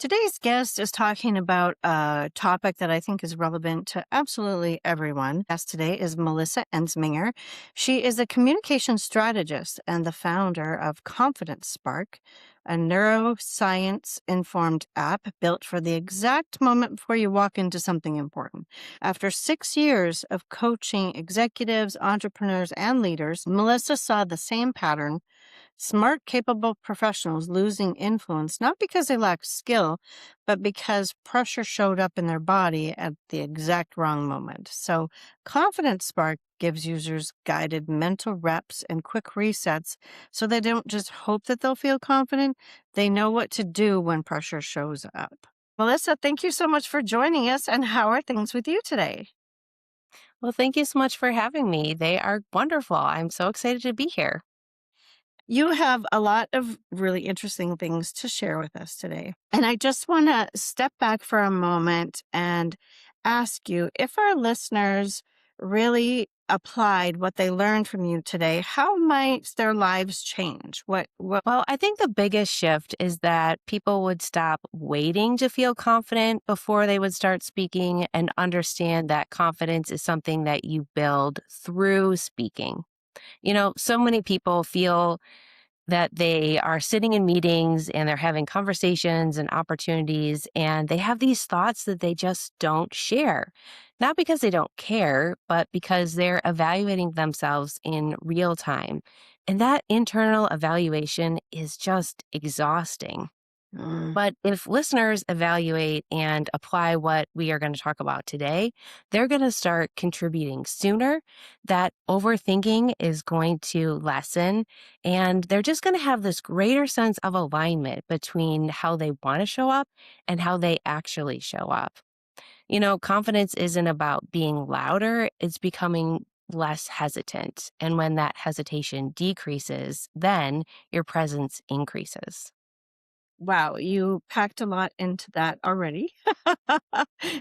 Today's guest is talking about a topic that I think is relevant to absolutely everyone. Guest today is Melissa Ensminger. She is a communication strategist and the founder of Confidence Spark, a neuroscience informed app built for the exact moment before you walk into something important. After 6 years of coaching executives, entrepreneurs, and leaders, Melissa saw the same pattern: smart, capable professionals losing influence, not because they lacked skill, but because pressure showed up in their body at the exact wrong moment. So, Confidence Spark gives users guided mental reps and quick resets so they don't just hope that they'll feel confident, they know what to do when pressure shows up. Melissa, thank you so much for joining us. And how are things with you today? Well, thank you so much for having me. They are wonderful. I'm so excited to be here. You have a lot of really interesting things to share with us today. And I just want to step back for a moment and ask you, if our listeners really applied what they learned from you today, how might their lives change? What Well, I think the biggest shift is that people would stop waiting to feel confident before they would start speaking and understand that confidence is something that you build through speaking. So many people feel that they are sitting in meetings and they're having conversations and opportunities, and they have these thoughts that they just don't share. Not because they don't care, but because they're evaluating themselves in real time. And that internal evaluation is just exhausting. Mm. But if listeners evaluate and apply what we are going to talk about today, they're going to start contributing sooner. That overthinking is going to lessen, and they're just going to have this greater sense of alignment between how they want to show up and how they actually show up. Confidence isn't about being louder, it's becoming less hesitant. And when that hesitation decreases, then your presence increases. Wow, you packed a lot into that already.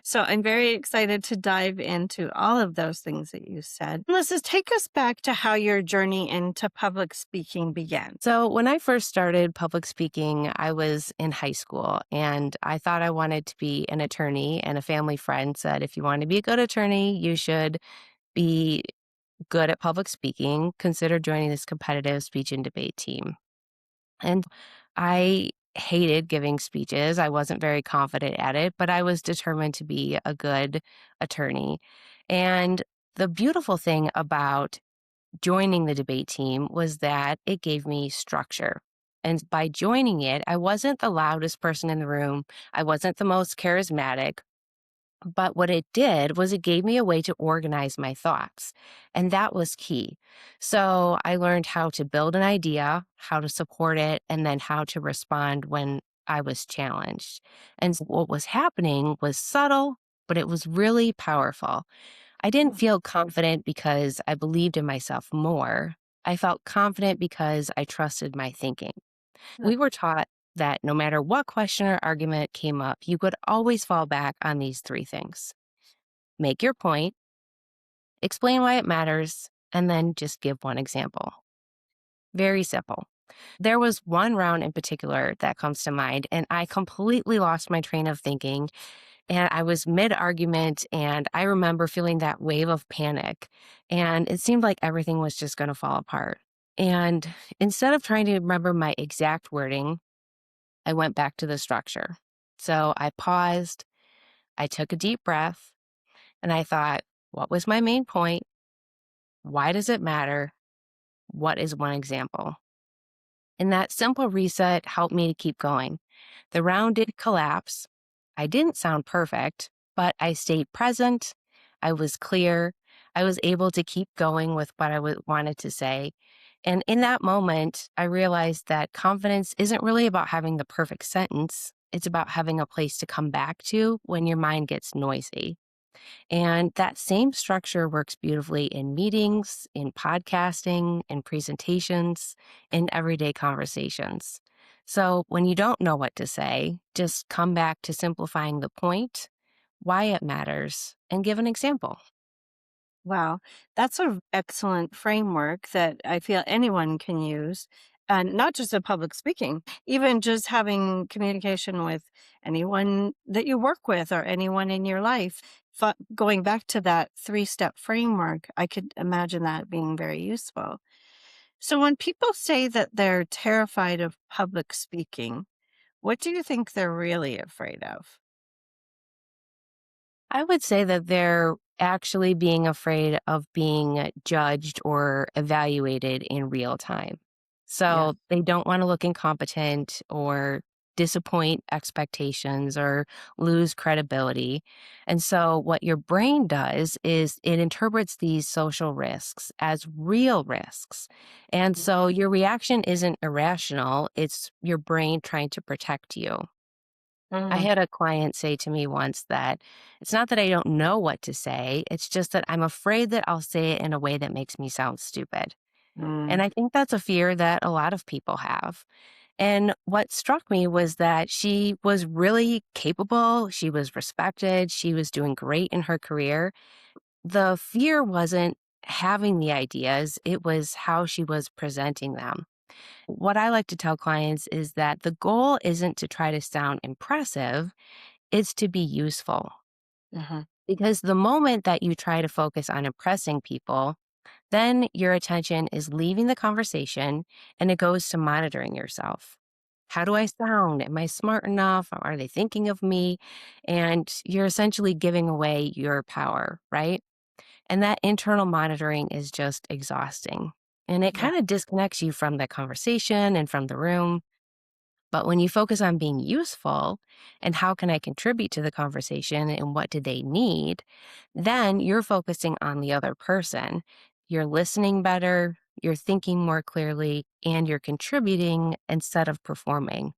So I'm very excited to dive into all of those things that you said. Melissa, take us back to how your journey into public speaking began. So, when I first started public speaking, I was in high school and I thought I wanted to be an attorney. And a family friend said, if you want to be a good attorney, you should be good at public speaking. Consider joining this competitive speech and debate team. And I hated giving speeches. I wasn't very confident at it, but I was determined to be a good attorney. And the beautiful thing about joining the debate team was that it gave me structure. And by joining it, I wasn't the loudest person in the room. I wasn't the most charismatic. But what it did was it gave me a way to organize my thoughts. And that was key. So I learned how to build an idea, how to support it, and then how to respond when I was challenged. And what was happening was subtle, but it was really powerful. I didn't feel confident because I believed in myself more. I felt confident because I trusted my thinking. We were taught that no matter what question or argument came up, you could always fall back on these three things: make your point, explain why it matters, and then just give one example. Very simple. There was one round in particular that comes to mind, and I completely lost my train of thinking. And I was mid argument, and I remember feeling that wave of panic. And it seemed like everything was just going to fall apart. And instead of trying to remember my exact wording, I went back to the structure. So I paused, I took a deep breath, and I thought, what was my main point? Why does it matter? What is one example? And that simple reset helped me to keep going. The round did collapse. I didn't sound perfect, but I stayed present. I was clear. I was able to keep going with what I wanted to say. And in that moment, I realized that confidence isn't really about having the perfect sentence. It's about having a place to come back to when your mind gets noisy. And that same structure works beautifully in meetings, in podcasting, in presentations, in everyday conversations. So when you don't know what to say, just come back to simplifying the point, why it matters, and give an example. Wow, that's an excellent framework that I feel anyone can use. And not just in public speaking, even just having communication with anyone that you work with or anyone in your life. Going back to that three-step framework, I could imagine that being very useful. So, when people say that they're terrified of public speaking, what do you think they're really afraid of? I would say that they're actually being afraid of being judged or evaluated in real time. Yeah. So they don't want to look incompetent or disappoint expectations or lose credibility. And so what your brain does is it interprets these social risks as real risks. And so your reaction isn't irrational, it's your brain trying to protect you. I Mm, had a client say to me once that it's not that I don't know what to say, it's just that I'm afraid that I'll say it in a way that makes me sound stupid. And mm, I think that's a fear that a lot of people have. And what struck me was that she was really capable, she was respected, she was doing great in her career. The fear wasn't having the ideas, it was how she was presenting them. What I like to tell clients is that the goal isn't to try to sound impressive, it's to be useful. mhm. Because the moment that you try to focus on impressing people, then your attention is leaving the conversation and it goes to monitoring yourself. How do I sound? Am I smart enough? Are they thinking of me? And you're essentially giving away your power, right? And that internal monitoring is just exhausting. And it Yeah. kind of disconnects you from the conversation and from the room. But when you focus on being useful and how can I contribute to the conversation and what do they need, then you're focusing on the other person. You're listening better, you're thinking more clearly, and you're contributing instead of performing.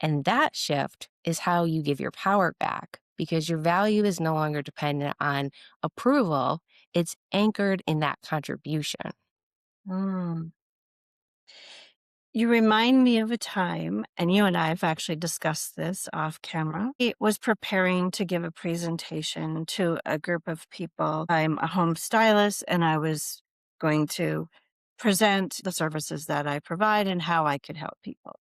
And that shift is how you give your power back because your value is no longer dependent on approval, it's anchored in that contribution. Mm. You remind me of a time, and you and I have actually discussed this off camera. It was preparing to give a presentation to a group of people. I'm a home stylist, and I was going to present the services that I provide and how I could help people.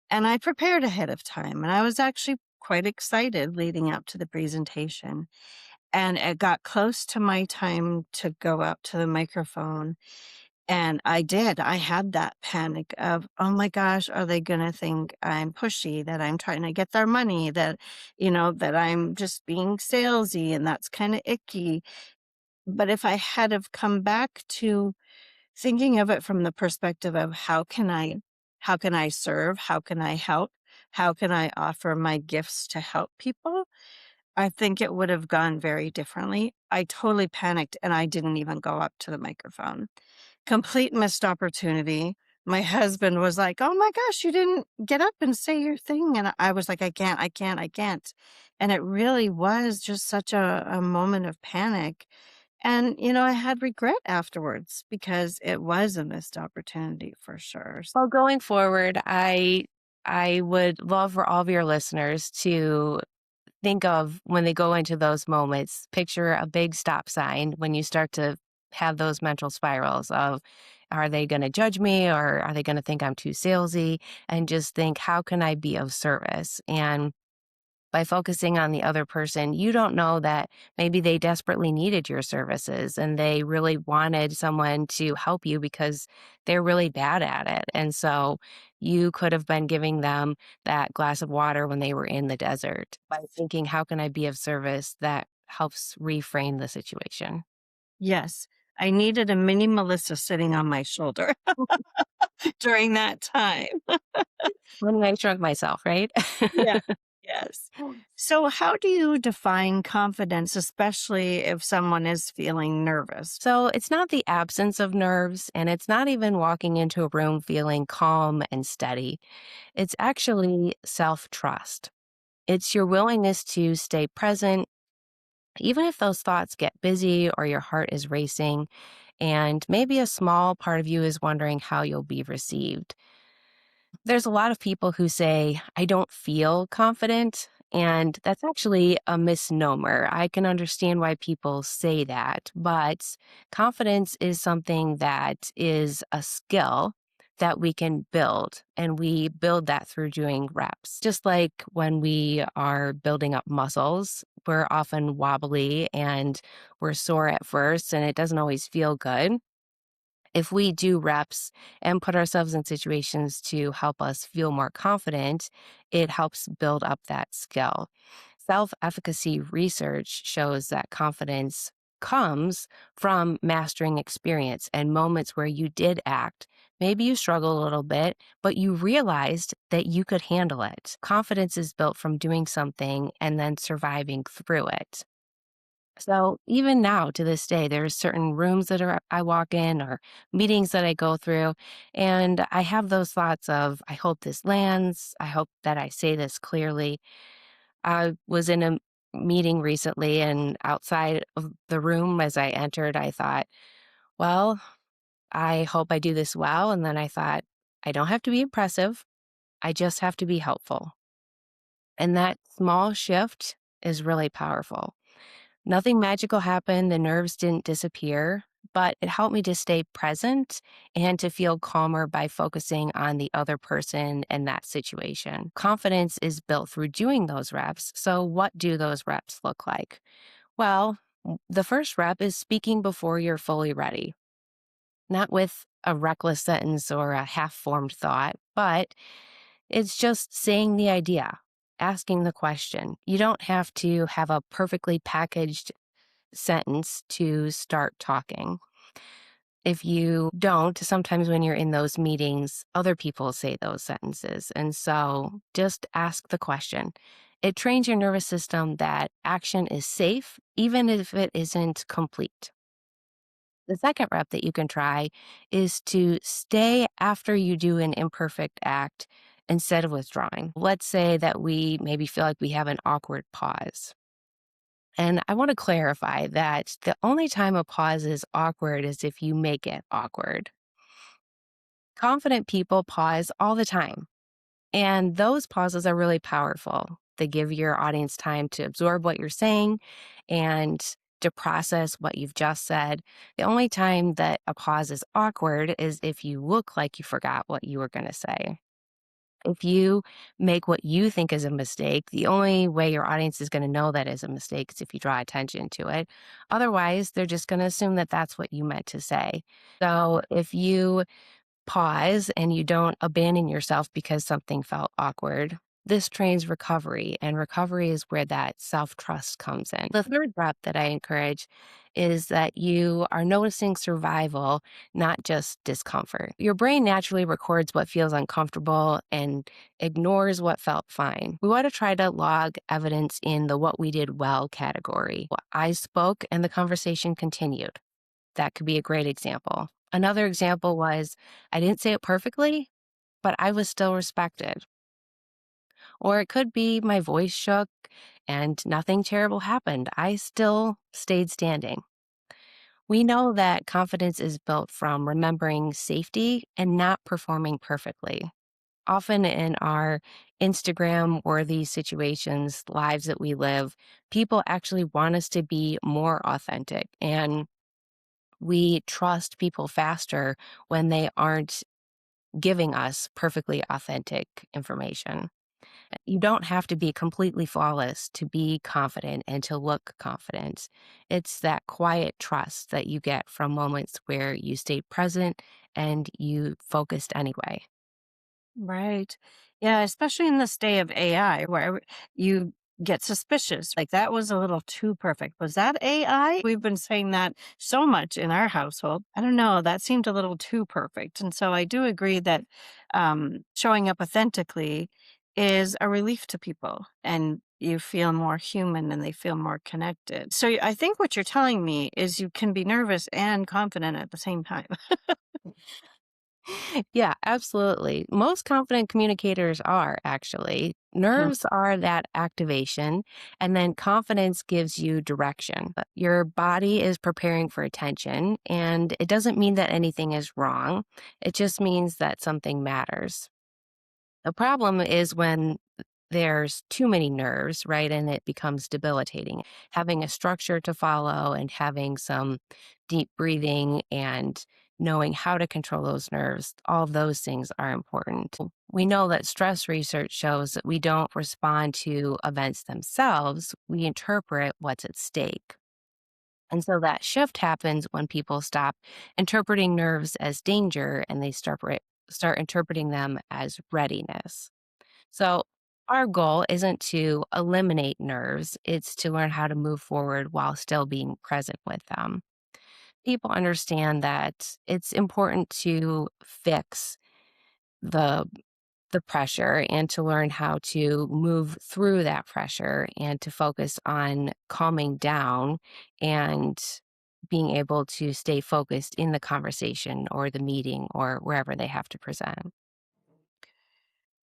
And I prepared ahead of time, and I was actually quite excited leading up to the presentation. And it got close to my time to go up to the microphone, and I did. I had that panic of, "Oh my gosh, are they gonna think I'm pushy, that I'm trying to get their money, that I'm just being salesy, and that's kinda icky." But if I had have come back to thinking of it from the perspective of how can I serve? How can I help? How can I offer my gifts to help people? I think it would have gone very differently. I totally panicked, and I didn't even go up to the microphone. Complete missed opportunity. My husband was like, "Oh my gosh, you didn't get up and say your thing." And I was like, I can't. And it really was just such a moment of panic. And, I had regret afterwards because it was a missed opportunity for sure. Well, going forward, I would love for all of your listeners to think of when they go into those moments, picture a big stop sign when you start to have those mental spirals of, are they going to judge me or are they going to think I'm too salesy? And just think, how can I be of service? And by focusing on the other person, you don't know that maybe they desperately needed your services and they really wanted someone to help you because they're really bad at it. And so you could have been giving them that glass of water when they were in the desert by thinking, how can I be of service? That helps reframe the situation. Yes, I needed a mini Melissa sitting on my shoulder during that time. When I shrunk myself, right? Yeah. Yes. So, how do you define confidence, especially if someone is feeling nervous? So it's not the absence of nerves, and it's not even walking into a room feeling calm and steady. It's actually self trust. It's your willingness to stay present, even if those thoughts get busy or your heart is racing, and maybe a small part of you is wondering how you'll be received. There's a lot of people who say, I don't feel confident. And that's actually a misnomer. I can understand why people say that, but confidence is something that is a skill that we can build, and we build that through doing reps. Just like when we are building up muscles, we're often wobbly and we're sore at first, and it doesn't always feel good. If we do reps and put ourselves in situations to help us feel more confident, it helps build up that skill. Self efficacy research shows that confidence comes from mastering experience and moments where you did act. Maybe you struggled a little bit, but you realized that you could handle it. Confidence is built from doing something and then surviving through it. So even now to this day, there's certain rooms that I walk in or meetings that I go through, and I have those thoughts of, I hope this lands. I hope that I say this clearly. I was in a meeting recently, and outside of the room as I entered, I thought, well, I hope I do this well. And then I thought, I don't have to be impressive. I just have to be helpful. And that small shift is really powerful. Nothing magical happened, the nerves didn't disappear, but it helped me to stay present and to feel calmer by focusing on the other person and that situation. Confidence is built through doing those reps. So, what do those reps look like? Well, the first rep is speaking before you're fully ready, not with a reckless sentence or a half formed thought, but it's just saying the idea, asking the question. You don't have to have a perfectly packaged sentence to start talking. If you don't, sometimes when you're in those meetings, other people say those sentences. And so just ask the question. It trains your nervous system that action is safe, even if it isn't complete. The second rep that you can try is to stay after you do an imperfect act instead of withdrawing. Let's say that we maybe feel like we have an awkward pause. And I want to clarify that the only time a pause is awkward is if you make it awkward. Confident people pause all the time, and those pauses are really powerful. They give your audience time to absorb what you're saying and to process what you've just said. The only time that a pause is awkward is if you look like you forgot what you were going to say. If you make what you think is a mistake, the only way your audience is going to know that is a mistake is if you draw attention to it. Otherwise, they're just going to assume that that's what you meant to say. So if you pause and you don't abandon yourself because something felt awkward, this trains recovery, and recovery is where that self trust comes in. The third rep that I encourage is that you are noticing survival, not just discomfort. Your brain naturally records what feels uncomfortable and ignores what felt fine. We want to try to log evidence in the what we did well category. I spoke and the conversation continued. That could be a great example. Another example was I didn't say it perfectly, but I was still respected. Or it could be my voice shook and nothing terrible happened. I still stayed standing. We know that confidence is built from remembering safety and not performing perfectly. Often in our Instagram worthy situations, lives that we live, people actually want us to be more authentic. And we trust people faster when they aren't giving us perfectly authentic information. You don't have to be completely flawless to be confident and to look confident. It's that quiet trust that you get from moments where you stay present and you focused anyway. Right. Yeah, especially in this day of AI where you get suspicious. Like that was a little too perfect. Was that AI? We've been saying that so much in our household. I don't know. That seemed a little too perfect. And so I do agree that showing up authentically is a relief to people and you feel more human and they feel more connected. So I think what you're telling me is you can be nervous and confident at the same time. Yeah, absolutely. Most confident communicators are actually. Nerves are that activation, and then confidence gives you direction. Your body is preparing for attention, and it doesn't mean that anything is wrong. It just means that something matters. The problem is when there's too many nerves, right? And it becomes debilitating. Having a structure to follow and having some deep breathing and knowing how to control those nerves, all of those things are important. We know that stress research shows that we don't respond to events themselves, we interpret what's at stake. And so that shift happens when people stop interpreting nerves as danger and they start interpreting them as readiness. So, our goal isn't to eliminate nerves, it's to learn how to move forward while still being present with them. People understand that it's important to fix the the pressure and to learn how to move through that pressure and to focus on calming down and being able to stay focused in the conversation or the meeting or wherever they have to present.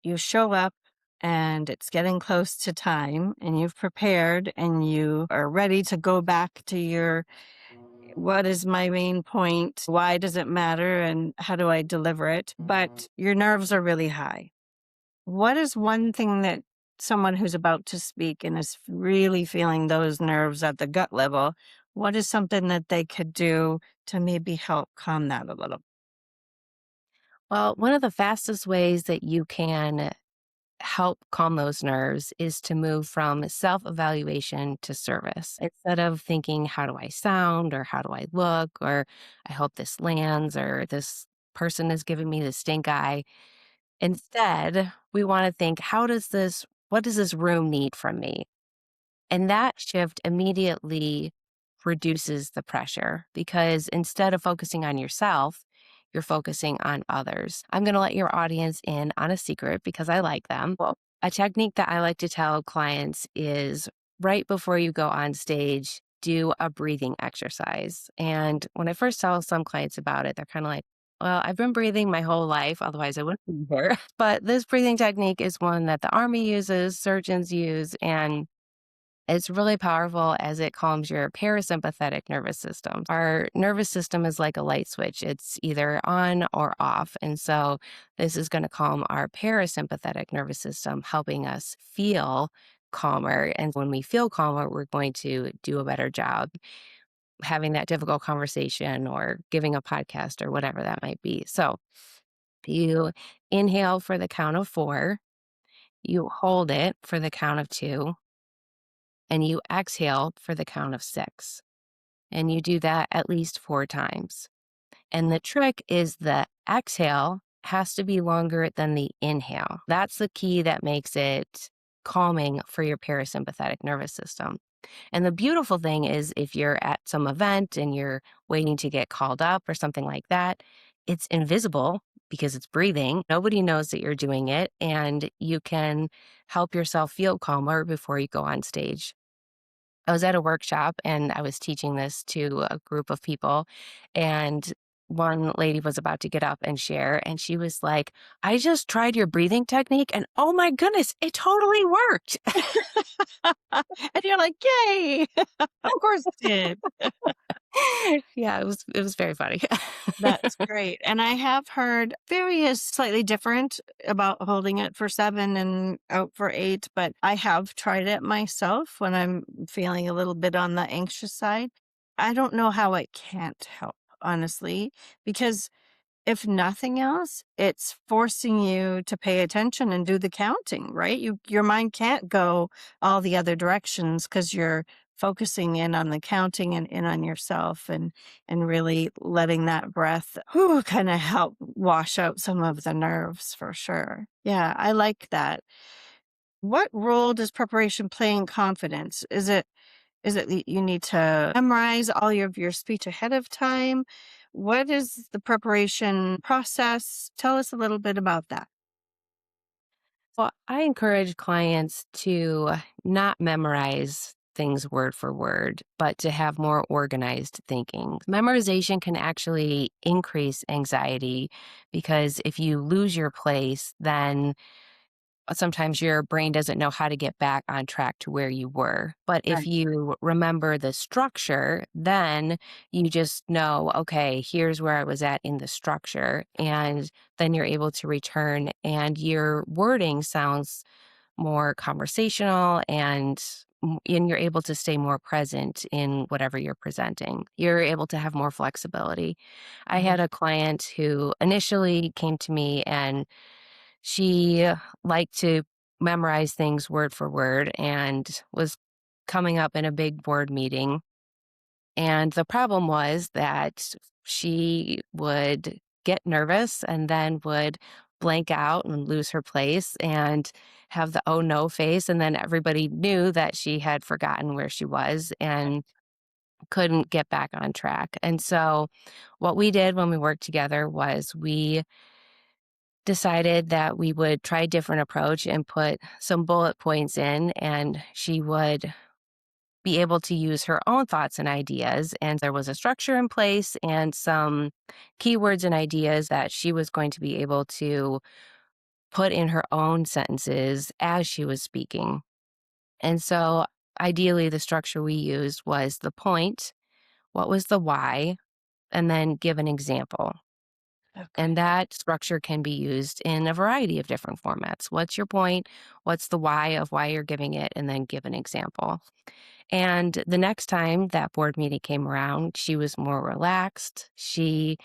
You show up and it's getting close to time and you've prepared and you are ready to go back to your what is my main point? Why does it matter? And how do I deliver it? But your nerves are really high. What is one thing that someone who's about to speak and is really feeling those nerves at the gut level, what is something that they could do to maybe help calm that a little? Well, one of the fastest ways that you can help calm those nerves is to move from self evaluation to service. Instead of thinking, how do I sound or how do I look or I hope this lands or this person is giving me the stink eye. Instead, we want to think, what does this room need from me? And that shift immediately reduces the pressure because instead of focusing on yourself, you're focusing on others. I'm going to let your audience in on a secret because I like them. Well, a technique that I like to tell clients is right before you go on stage, do a breathing exercise. And when I first tell some clients about it, they're kind of like, well, I've been breathing my whole life, otherwise I wouldn't be here. But this breathing technique is one that the army uses, surgeons use, and it's really powerful as it calms your parasympathetic nervous system. Our nervous system is like a light switch, it's either on or off. And so, this is going to calm our parasympathetic nervous system, helping us feel calmer. And when we feel calmer, we're going to do a better job having that difficult conversation or giving a podcast or whatever that might be. So, you inhale for the count of 4, you hold it for the count of 2, and you exhale for the count of 6. And you do that at least 4 times. And the trick is the exhale has to be longer than the inhale. That's the key that makes it calming for your parasympathetic nervous system. And the beautiful thing is, if you're at some event and you're waiting to get called up or something like that, it's invisible because it's breathing. Nobody knows that you're doing it, and you can help yourself feel calmer before you go on stage. I was at a workshop and I was teaching this to a group of people. And one lady was about to get up and share. And she was like, I just tried your breathing technique. And oh my goodness, it totally worked. And you're like, yay! Of course it did. Yeah, it was very funny. That's great. And I have heard various slightly different about holding it for 7 and out for 8, but I have tried it myself when I'm feeling a little bit on the anxious side. I don't know how it can't help, honestly, because if nothing else, it's forcing you to pay attention and do the counting, right? Your mind can't go all the other directions because you're focusing in on the counting and in on yourself and really letting that breath kind of help wash out some of the nerves for sure. Yeah, I like that. What role does preparation play in confidence? Is it that you need to memorize all of your speech ahead of time? What is the preparation process? Tell us a little bit about that. Well, I encourage clients to not memorize things word for word, but to have more organized thinking. Memorization can actually increase anxiety because if you lose your place, then sometimes your brain doesn't know how to get back on track to where you were. But if Right. you remember the structure, then you just know, okay, here's where I was at in the structure. And then you're able to return, and your wording sounds more conversational and and you're able to stay more present in whatever you're presenting. You're able to have more flexibility. I Mhm. had a client who initially came to me and she liked to memorize things word for word and was coming up in a big board meeting. And the problem was that she would get nervous and then would blank out and lose her place and have the oh no face. And then everybody knew that she had forgotten where she was and couldn't get back on track. And so, what we did when we worked together was we decided that we would try a different approach and put some bullet points in, and she would be able to use her own thoughts and ideas. And there was a structure in place and some keywords and ideas that she was going to be able to put in her own sentences as she was speaking. And so, ideally, the structure we used was the point, what was the why, and then give an example. And Okay. that structure can be used in a variety of different formats. What's your point? What's the why of why you're giving it? And then give an example. And the next time that board meeting came around, she was more relaxed. She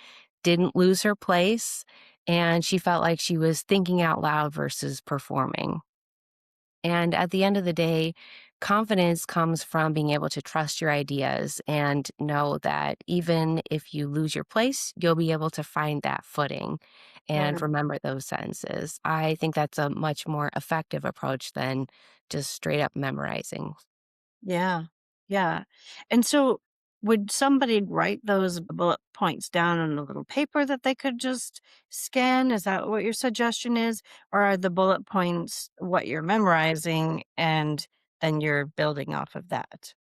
didn't lose her place. And she felt like she was thinking out loud versus performing. And at the end of the day, confidence comes from being able to trust your ideas and know that even if you lose your place, you'll be able to find that footing and Right. remember those sentences. I think that's a much more effective approach than just straight up memorizing. Yeah. Yeah. And so would somebody write those bullet points down on a little paper that they could just scan? Is that what your suggestion is? Or are the bullet points what you're memorizing and then you're building off of that?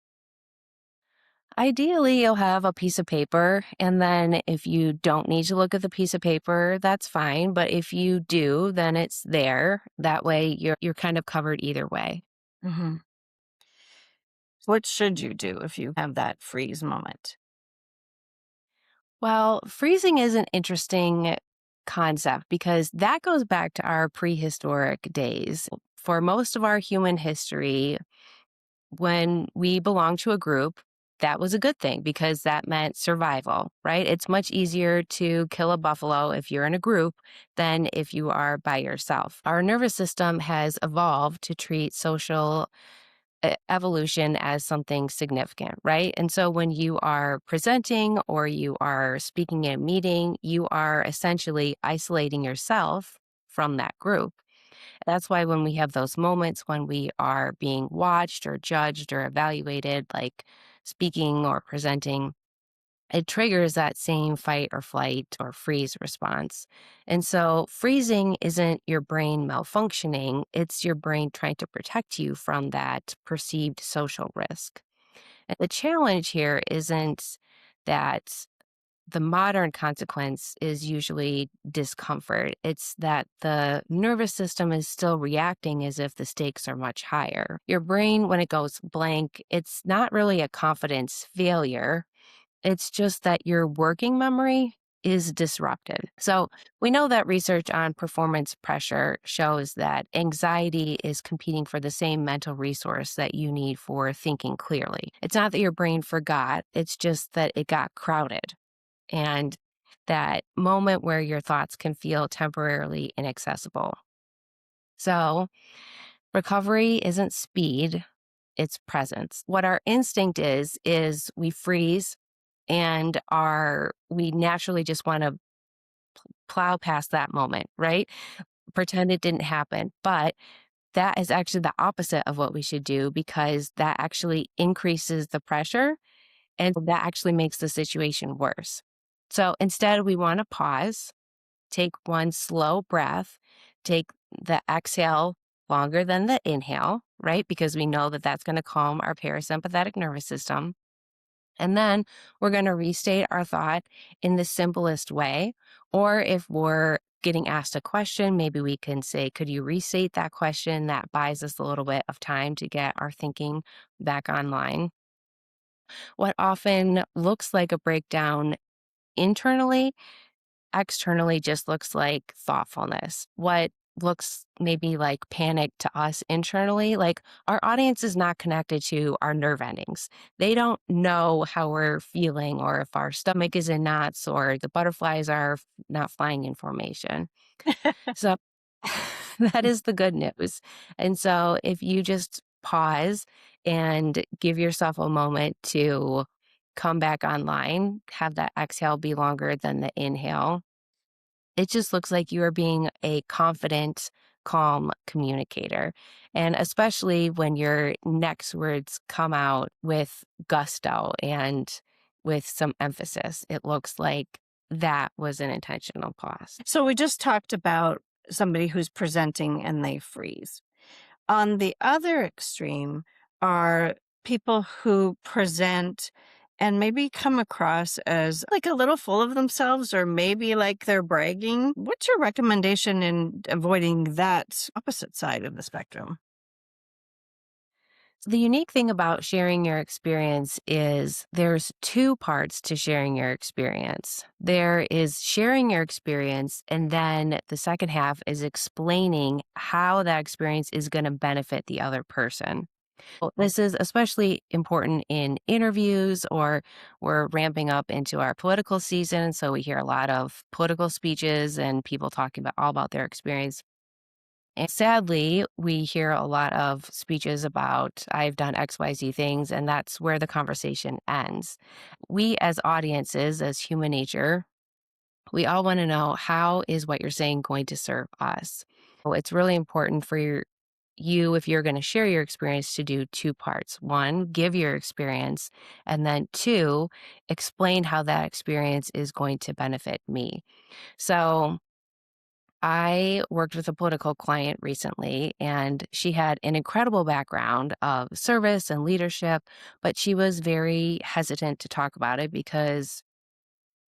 Ideally, you'll have a piece of paper, and then if you don't need to look at the piece of paper, that's fine. But if you do, then it's there. That way, you're kind of covered either way. Hmm. What should you do if you have that freeze moment? Well, freezing is an interesting concept because that goes back to our prehistoric days. For most of our human history, when we belonged to a group, that was a good thing because that meant survival, right? It's much easier to kill a buffalo if you're in a group than if you are by yourself. Our nervous system has evolved to treat social evolution as something significant, right? And so when you are presenting or you are speaking in a meeting, you are essentially isolating yourself from that group. That's why when we have those moments when we are being watched or judged or evaluated, like speaking or presenting, it triggers that same fight or flight or freeze response. And so freezing isn't your brain malfunctioning, it's your brain trying to protect you from that perceived social risk. And the challenge here isn't that the modern consequence is usually discomfort. It's that the nervous system is still reacting as if the stakes are much higher. Your brain, when it goes blank, it's not really a confidence failure. It's just that your working memory is disrupted. So, we know that research on performance pressure shows that anxiety is competing for the same mental resource that you need for thinking clearly. It's not that your brain forgot, it's just that it got crowded. And that moment where your thoughts can feel temporarily inaccessible. So, recovery isn't speed, it's presence. What our instinct is we freeze and we naturally just want to plow past that moment, right? Pretend it didn't happen. But that is actually the opposite of what we should do because that actually increases the pressure and that actually makes the situation worse. So instead, we want to pause, take one slow breath, take the exhale longer than the inhale, right? Because we know that that's going to calm our parasympathetic nervous system. And then we're going to restate our thought in the simplest way. Or if we're getting asked a question, maybe we can say, could you restate that question? That buys us a little bit of time to get our thinking back online. What often looks like a breakdown internally, externally just looks like thoughtfulness. What looks maybe like panic to us internally, like our audience is not connected to our nerve endings. They don't know how we're feeling or if our stomach is in knots or the butterflies are not flying in formation. So that is the good news. And so if you just pause and give yourself a moment to come back online, have that exhale be longer than the inhale, it just looks like you are being a confident, calm communicator. And especially when your next words come out with gusto and with some emphasis, it looks like that was an intentional pause. So we just talked about somebody who's presenting and they freeze. On the other extreme are people who present and maybe come across as like a little full of themselves or maybe like they're bragging. What's your recommendation in avoiding that opposite side of the spectrum? The unique thing about sharing your experience is there's two parts to sharing your experience. There is sharing your experience, and then the second half is explaining how that experience is going to benefit the other person. Well, this is especially important in interviews or we're ramping up into our political season. So we hear a lot of political speeches and people talking about all about their experience. And sadly, we hear a lot of speeches about, I've done XYZ things, and that's where the conversation ends. We, as audiences, as human nature, we all want to know how is what you're saying going to serve us? Well, it's really important for you, if you're going to share your experience, to do two parts. One, give your experience, and then two, explain how that experience is going to benefit me. So, I worked with a political client recently, and she had an incredible background of service and leadership, but she was very hesitant to talk about it because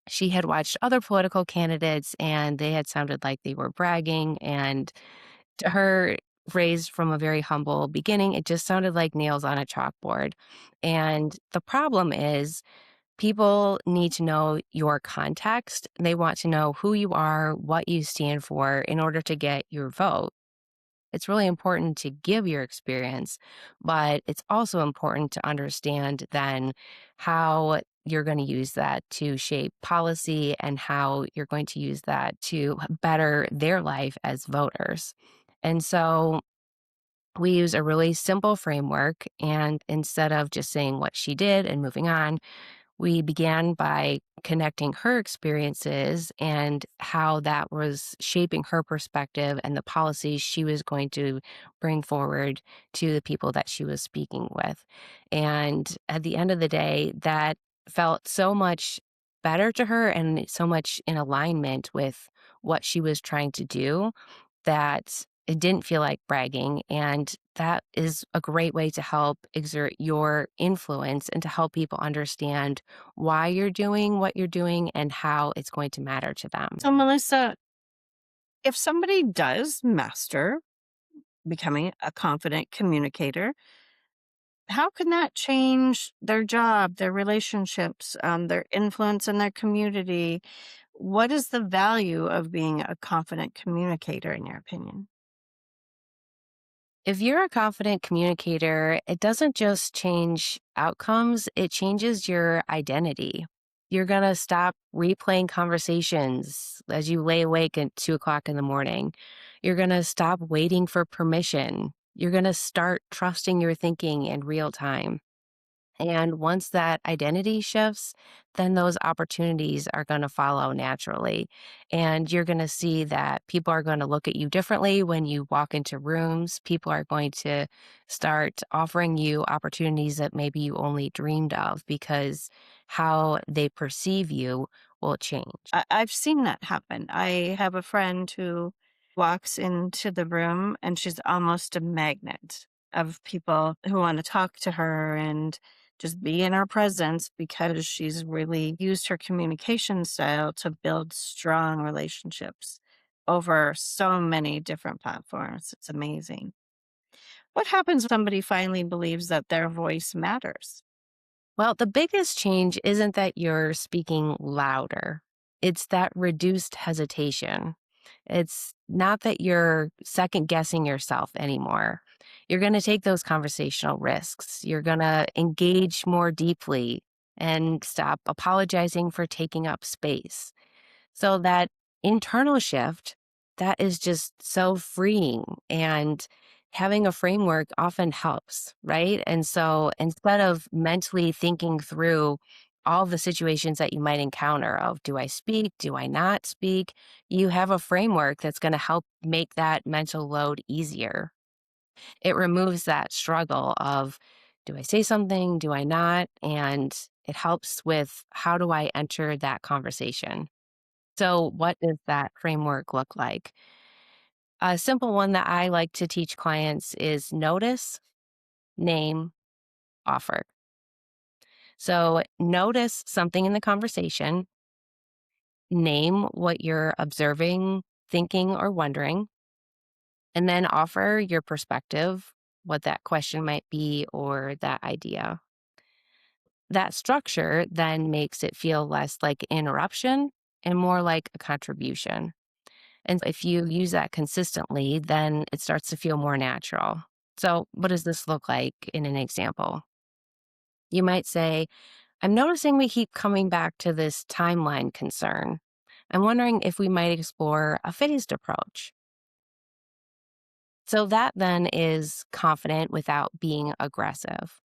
she had watched other political candidates and they had sounded like they were bragging. And to her, raised from a very humble beginning, it just sounded like nails on a chalkboard. And the problem is, people need to know your context. They want to know who you are, what you stand for in order to get your vote. It's really important to give your experience, but it's also important to understand then how you're going to use that to shape policy and how you're going to use that to better their life as voters. And so we use a really simple framework. And instead of just saying what she did and moving on, we began by connecting her experiences and how that was shaping her perspective and the policies she was going to bring forward to the people that she was speaking with. And at the end of the day, that felt so much better to her and so much in alignment with what she was trying to do that it didn't feel like bragging. And that is a great way to help exert your influence and to help people understand why you're doing what you're doing and how it's going to matter to them. So, Melissa, if somebody does master becoming a confident communicator, how can that change their job, their relationships, their influence in their community? What is the value of being a confident communicator, in your opinion? If you're a confident communicator, it doesn't just change outcomes, it changes your identity. You're going to stop replaying conversations as you lay awake at 2 o'clock in the morning. You're going to stop waiting for permission. You're going to start trusting your thinking in real time. And once that identity shifts, then those opportunities are going to follow naturally. And you're going to see that people are going to look at you differently when you walk into rooms. People are going to start offering you opportunities that maybe you only dreamed of because how they perceive you will change. I've seen that happen. I have a friend who walks into the room and she's almost a magnet of people who want to talk to her and just be in her presence because she's really used her communication style to build strong relationships over so many different platforms. It's amazing. What happens when somebody finally believes that their voice matters? Well, the biggest change isn't that you're speaking louder, it's that reduced hesitation. It's not that you're second guessing yourself anymore. You're going to take those conversational risks. You're going to engage more deeply and stop apologizing for taking up space. So that internal shift, that is just so freeing, and having a framework often helps, right? And so instead of mentally thinking through all the situations that you might encounter of do I speak, do I not speak, you have a framework that's going to help make that mental load easier. It removes that struggle of do I say something, do I not? And it helps with how do I enter that conversation. So, what does that framework look like? A simple one that I like to teach clients is notice, name, offer. So, notice something in the conversation, name what you're observing, thinking, or wondering, and then offer your perspective, what that question might be or that idea. That structure then makes it feel less like interruption and more like a contribution. And if you use that consistently, then it starts to feel more natural. So, what does this look like in an example? You might say, I'm noticing we keep coming back to this timeline concern. I'm wondering if we might explore a phased approach. So, that then is confident without being aggressive.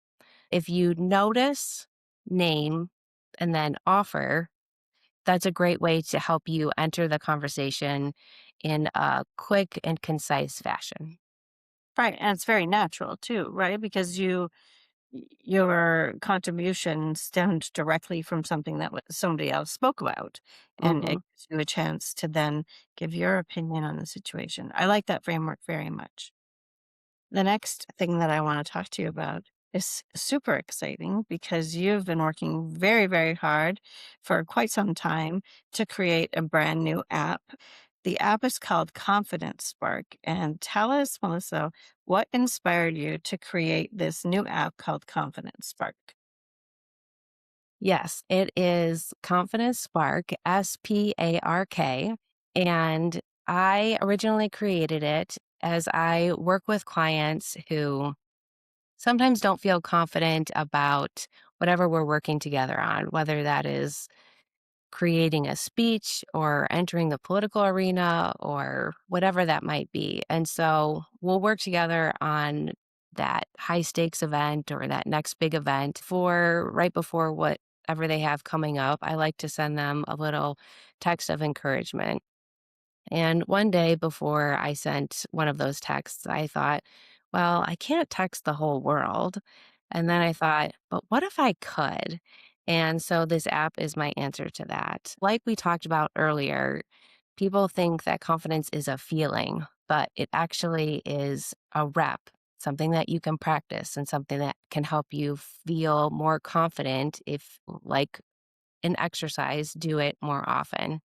If you notice, name, and then offer, that's a great way to help you enter the conversation in a quick and concise fashion. Right, and it's very natural too, right? Because your contribution stemmed directly from something that somebody else spoke about, and it Mhm. gives you a chance to then give your opinion on the situation. I like that framework very much. The next thing that I want to talk to you about is super exciting because you've been working very, very hard for quite some time to create a brand new app. The app is called Confidence Spark. And tell us, Melissa, what inspired you to create this new app called Confidence Spark? Yes, it is Confidence Spark, SPARK. And I originally created it as I work with clients who sometimes don't feel confident about whatever we're working together on, whether that is creating a speech or entering the political arena or whatever that might be. And so we'll work together on that high stakes event or that next big event for right before whatever they have coming up. I like to send them a little text of encouragement. And one day before I sent one of those texts, I thought, well, I can't text the whole world. And then I thought, but what if I could? And so this app is my answer to that. Like we talked about earlier, people think that confidence is a feeling, but it actually is a rep, something that you can practice and something that can help you feel more confident if, like an exercise, do it more often.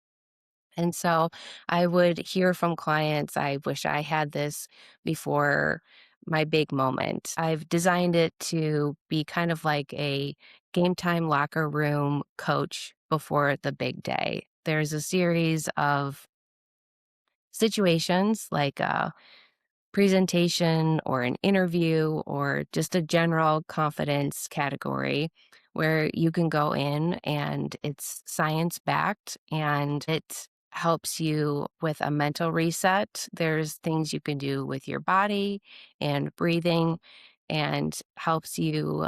And so I would hear from clients, I wish I had this before my big moment. I've designed it to be kind of like a game time locker room coach before the big day. There's a series of situations like presentation or an interview or just a general confidence category where you can go in and it's science backed and it helps you with a mental reset. There's things you can do with your body and breathing and helps you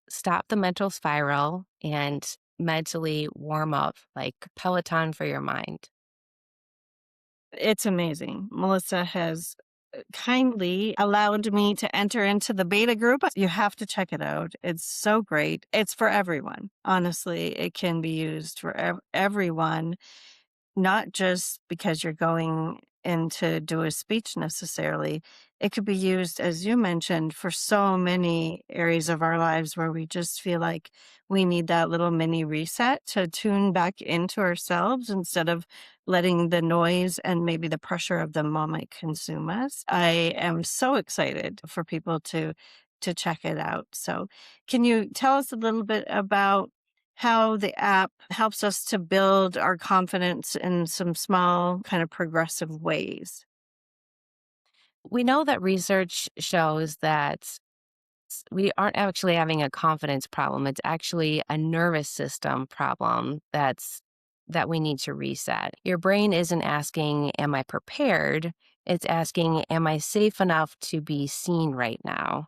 stop the mental spiral and mentally warm up like Peloton for your mind. It's amazing. Melissa has kindly allowed me to enter into the beta group. You have to check it out. It's so great. It's for everyone. Honestly, it can be used for everyone. Not just because you're going in to do a speech necessarily. It could be used, as you mentioned, for so many areas of our lives where we just feel like we need that little mini reset to tune back into ourselves instead of letting the noise and maybe the pressure of the moment consume us. I am so excited for people to check it out. So, can you tell us a little bit about how the app helps us to build our confidence in some small, kind of progressive ways. We know that research shows that we aren't actually having a confidence problem. It's actually a nervous system problem that we need to reset. Your brain isn't asking, am I prepared? It's asking, am I safe enough to be seen right now?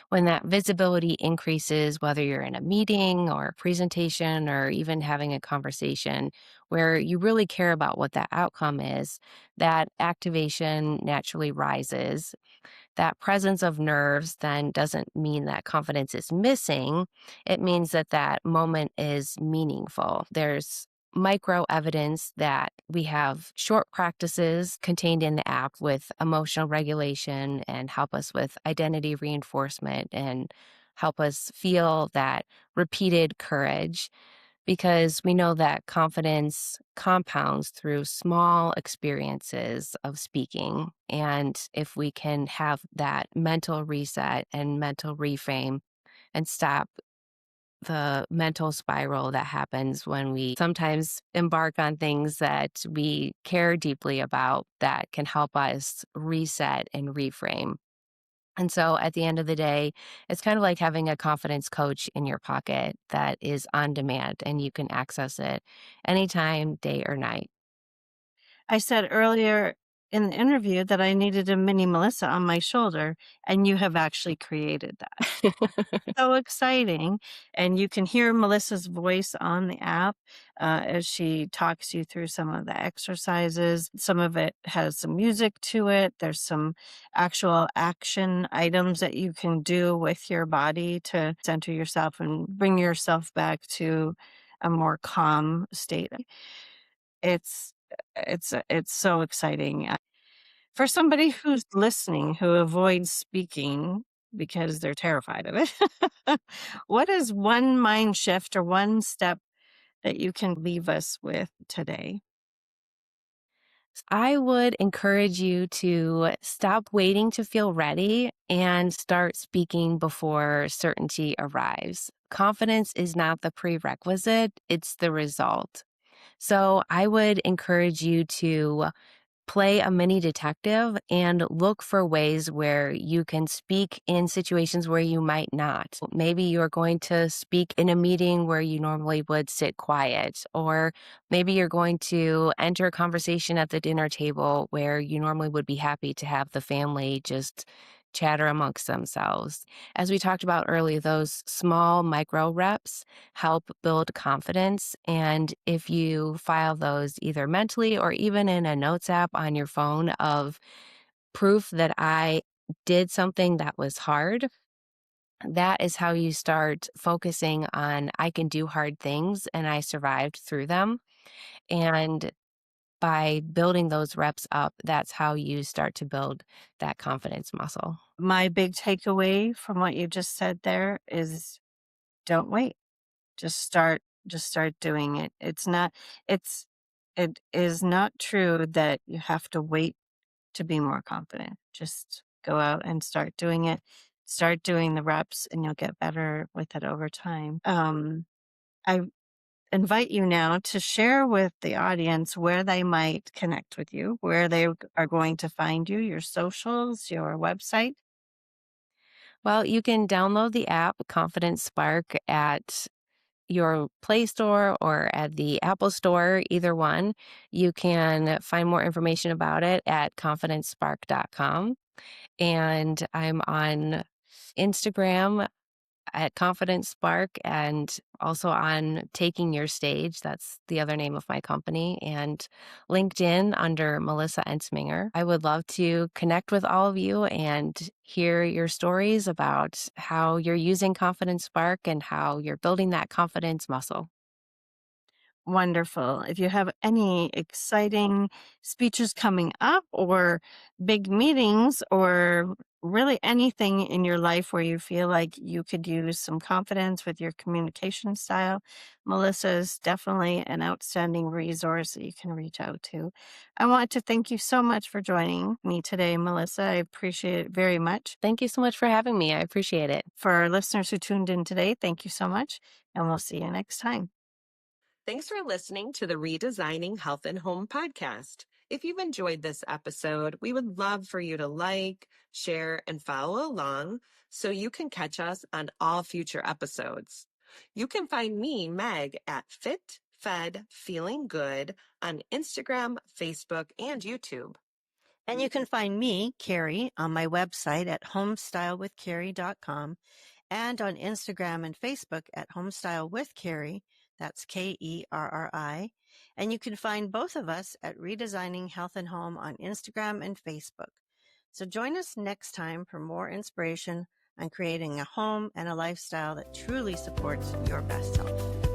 When that visibility increases, whether you're in a meeting or a presentation or even having a conversation where you really care about what that outcome is, that activation naturally rises. That presence of nerves then doesn't mean that confidence is missing. It means that that moment is meaningful. There's micro evidence that we have short practices contained in the app with emotional regulation and help us with identity reinforcement and help us feel that repeated courage because we know that confidence compounds through small experiences of speaking. And if we can have that mental reset and mental reframe and stop the mental spiral that happens when we sometimes embark on things that we care deeply about that can help us reset and reframe. And so at the end of the day, it's kind of like having a confidence coach in your pocket that is on demand and you can access it anytime, day or night. I said earlier in the interview that I needed a mini Melissa on my shoulder, and you have actually created that. So exciting. And you can hear Melissa's voice on the app as she talks you through some of the exercises. Some of it has some music to it. There's some actual action items that you can do with your body to center yourself and bring yourself back to a more calm state. It's it's so exciting. For somebody who's listening, who avoids speaking because they're terrified of it, what is one mind shift or one step that you can leave us with today? I would encourage you to stop waiting to feel ready and start speaking before certainty arrives. Confidence is not the prerequisite, it's the result. So I would encourage you to play a mini detective and look for ways where you can speak in situations where you might not. Maybe you're going to speak in a meeting where you normally would sit quiet, or maybe you're going to enter a conversation at the dinner table where you normally would be happy to have the family just chatter amongst themselves. As we talked about earlier, those small micro reps help build confidence. And if you file those either mentally or even in a notes app on your phone of proof that I did something that was hard, that is how you start focusing on I can do hard things and I survived through them. And by building those reps up, that's how you start to build that confidence muscle. My big takeaway from what you just said there is don't wait. Just start doing it. It's it is not true that you have to wait to be more confident. Just go out and start doing it. Start doing the reps and you'll get better with it over time. I invite you now to share with the audience where they might connect with you, where they are going to find you, your socials, your website. Well, you can download the app Confidence Spark at your Play Store or at the Apple Store, either one. You can find more information about it at confidencespark.com. And I'm on Instagram at Confidence Spark and also on Taking Your Stage. That's the other name of my company. And LinkedIn under Melissa Ensminger. I would love to connect with all of you and hear your stories about how you're using Confidence Spark and how you're building that confidence muscle. Wonderful. If you have any exciting speeches coming up or big meetings or really anything in your life where you feel like you could use some confidence with your communication style, Melissa is definitely an outstanding resource that you can reach out to. I want to thank you so much for joining me today, Melissa. I appreciate it very much. Thank you so much for having me. I appreciate it. For our listeners who tuned in today, thank you so much, and we'll see you next time. Thanks for listening to the Redesigning Health and Home podcast. If you've enjoyed this episode, we would love for you to like, share, and follow along so you can catch us on all future episodes. You can find me, Meg, at Fit, Fed, Feeling Good on Instagram, Facebook, and YouTube. And you can find me, Carrie, on my website at homestylewithcarrie.com and on Instagram and Facebook at Homestyle with Carrie. That's Kerri. And you can find both of us at Redesigning Health and Home on Instagram and Facebook. So join us next time for more inspiration on creating a home and a lifestyle that truly supports your best self.